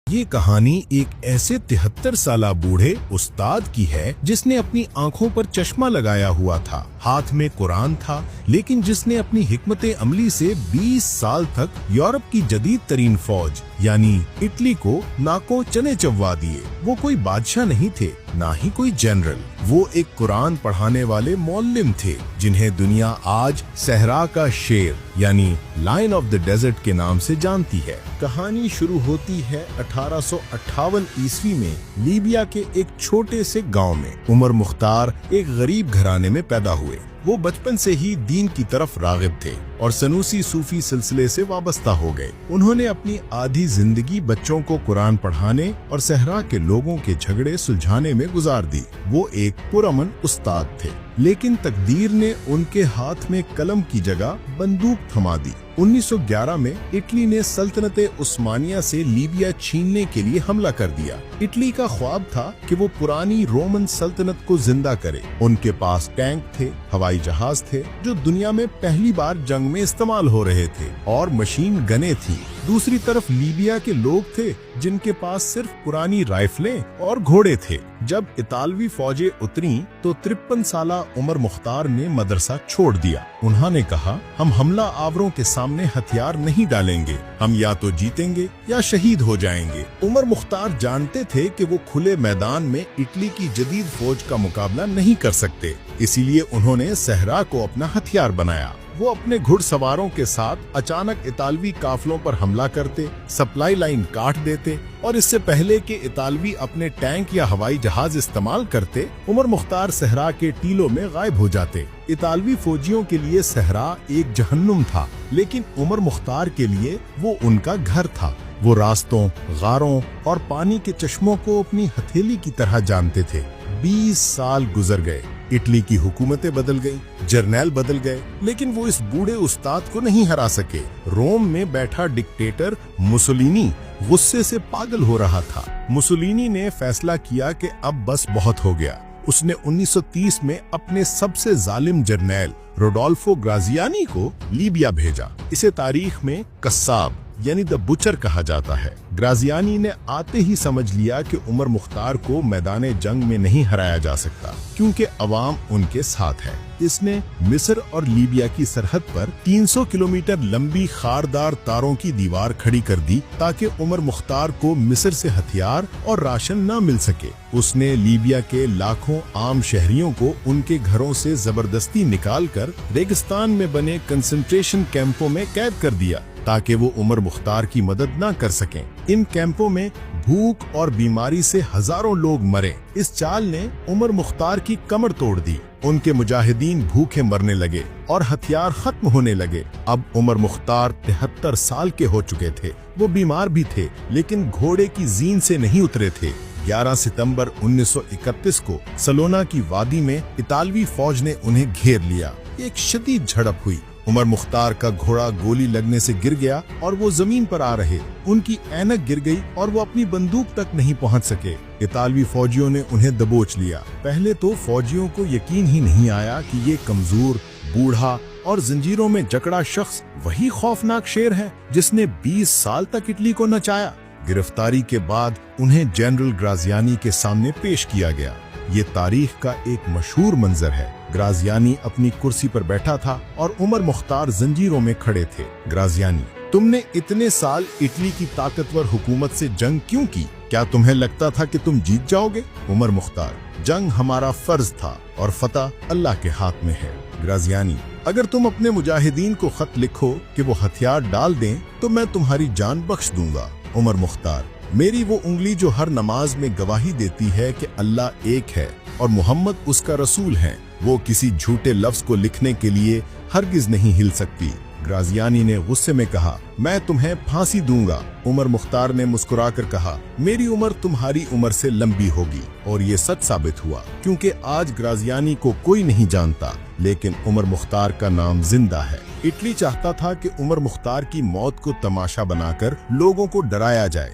یہ کہانی ایک ایسے 73 سالہ بوڑھے استاد کی ہے جس نے اپنی آنکھوں پر چشمہ لگایا ہوا تھا، ہاتھ میں قرآن تھا، لیکن جس نے اپنی حکمت عملی سے 20 سال تک یورپ کی جدید ترین فوج یعنی اٹلی کو ناکو چنے چبوا دیے۔ وہ کوئی بادشاہ نہیں تھے، نہ ہی کوئی جنرل، وہ ایک قرآن پڑھانے والے معلم تھے جنہیں دنیا آج صحرا کا شیر یعنی لائن آف دا ڈیزرٹ کے نام سے جانتی ہے۔ کہانی شروع ہوتی ہے 1858 عیسوی میں لیبیا کے ایک چھوٹے سے گاؤں میں۔ عمر مختار ایک غریب گھرانے میں پیدا ہوئے۔ وہ بچپن سے ہی دین کی طرف راغب تھے اور سنوسی صوفی سلسلے سے وابستہ ہو گئے۔ انہوں نے اپنی آدھی زندگی بچوں کو قرآن پڑھانے اور صحرا کے لوگوں کے جھگڑے سلجھانے میں گزار دی۔ وہ ایک پرامن استاد تھے، لیکن تقدیر نے ان کے ہاتھ میں قلم کی جگہ بندوق تھما دی۔ 1911 میں اٹلی نے سلطنت عثمانیہ سے لیبیا چھیننے کے لیے حملہ کر دیا۔ اٹلی کا خواب تھا کہ وہ پرانی رومن سلطنت کو زندہ کرے۔ ان کے پاس ٹینک تھے، ہوائی جہاز تھے جو دنیا میں پہلی بار جنگ میں استعمال ہو رہے تھے، اور مشین گنیں تھیں۔ دوسری طرف لیبیا کے لوگ تھے جن کے پاس صرف پرانی رائفلیں اور گھوڑے تھے۔ جب اطالوی فوجیں اتریں تو 53 سالہ عمر مختار نے مدرسہ چھوڑ دیا۔ انہوں نے کہا، ہم حملہ آوروں کے سامنے ہتھیار نہیں ڈالیں گے، ہم یا تو جیتیں گے یا شہید ہو جائیں گے۔ عمر مختار جانتے تھے کہ وہ کھلے میدان میں اٹلی کی جدید فوج کا مقابلہ نہیں کر سکتے، اسی لیے انہوں نے صحرا کو اپنا ہتھیار بنایا۔ وہ اپنے گھڑ سواروں کے ساتھ اچانک اطالوی قافلوں پر حملہ کرتے، سپلائی لائن کاٹ دیتے، اور اس سے پہلے کہ اطالوی اپنے ٹینک یا ہوائی جہاز استعمال کرتے، عمر مختار صحرا کے ٹیلوں میں غائب ہو جاتے۔ اطالوی فوجیوں کے لیے صحرا ایک جہنم تھا، لیکن عمر مختار کے لیے وہ ان کا گھر تھا۔ وہ راستوں، غاروں اور پانی کے چشموں کو اپنی ہتھیلی کی طرح جانتے تھے۔ 20 سال گزر گئے، اٹلی کی حکومتیں بدل گئیں، جرنیل بدل گئے، لیکن وہ اس بوڑھے استاد کو نہیں ہرا سکے۔ روم میں بیٹھا ڈکٹیٹر مسولینی غصے سے پاگل ہو رہا تھا۔ مسولینی نے فیصلہ کیا کہ اب بس بہت ہو گیا۔ اس نے 1930 میں اپنے سب سے ظالم جرنیل روڈولفو گرازیانی کو لیبیا بھیجا۔ اسے تاریخ میں قصاب یعنی دا بچر کہا جاتا ہے۔ گرازیانی نے آتے ہی سمجھ لیا کہ عمر مختار کو میدان جنگ میں نہیں ہرایا جا سکتا کیونکہ عوام ان کے ساتھ ہے۔ اس نے مصر اور لیبیا کی سرحد پر 300 کلومیٹر لمبی خاردار تاروں کی دیوار کھڑی کر دی تاکہ عمر مختار کو مصر سے ہتھیار اور راشن نہ مل سکے۔ اس نے لیبیا کے لاکھوں عام شہریوں کو ان کے گھروں سے زبردستی نکال کر ریگستان میں بنے کنسنٹریشن کیمپوں میں قید کر دیا تاکہ وہ عمر مختار کی مدد نہ کر سکیں۔ ان کیمپوں میں بھوک اور بیماری سے ہزاروں لوگ مرے۔ اس چال نے عمر مختار کی کمر توڑ دی۔ ان کے مجاہدین بھوکے مرنے لگے اور ہتھیار ختم ہونے لگے۔ اب عمر مختار 73 سال کے ہو چکے تھے۔ وہ بیمار بھی تھے لیکن گھوڑے کی زین سے نہیں اترے تھے۔ 11 ستمبر 1931 کو سلونا کی وادی میں اطالوی فوج نے انہیں گھیر لیا۔ ایک شدید جھڑپ ہوئی۔ عمر مختار کا گھوڑا گولی لگنے سے گر گیا اور وہ زمین پر آ رہے۔ ان کی اینک گر گئی اور وہ اپنی بندوق تک نہیں پہنچ سکے۔ اطالوی فوجیوں نے انہیں دبوچ لیا۔ پہلے تو فوجیوں کو یقین ہی نہیں آیا کہ یہ کمزور، بوڑھا اور زنجیروں میں جکڑا شخص وہی خوفناک شیر ہے جس نے 20 سال تک اٹلی کو نچایا۔ گرفتاری کے بعد انہیں جنرل گرازیانی کے سامنے پیش کیا گیا۔ یہ تاریخ کا ایک مشہور منظر ہے۔ گرازیانی اپنی کرسی پر بیٹھا تھا اور عمر مختار زنجیروں میں کھڑے تھے۔ گرازیانی، تم نے اتنے سال اٹلی کی طاقتور حکومت سے جنگ کیوں کی؟ کیا تمہیں لگتا تھا کہ تم جیت جاؤ گے؟ عمر مختار، جنگ ہمارا فرض تھا اور فتح اللہ کے ہاتھ میں ہے۔ گرازیانی، اگر تم اپنے مجاہدین کو خط لکھو کہ وہ ہتھیار ڈال دیں تو میں تمہاری جان بخش دوں گا۔ عمر مختار، میری وہ انگلی جو ہر نماز میں گواہی دیتی ہے کہ اللہ ایک ہے اور محمد اس کا رسول ہے، وہ کسی جھوٹے لفظ کو لکھنے کے لیے ہرگز نہیں ہل سکتی۔ گرازیانی نے غصے میں کہا، میں تمہیں پھانسی دوں گا۔ عمر مختار نے مسکرا کر کہا، میری عمر تمہاری عمر سے لمبی ہوگی، اور یہ سچ ثابت ہوا کیونکہ آج گرازیانی کو کوئی نہیں جانتا لیکن عمر مختار کا نام زندہ ہے۔ اٹلی چاہتا تھا کہ عمر مختار کی موت کو تماشا بنا کر لوگوں کو ڈرایا جائے،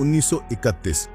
1931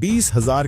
20,000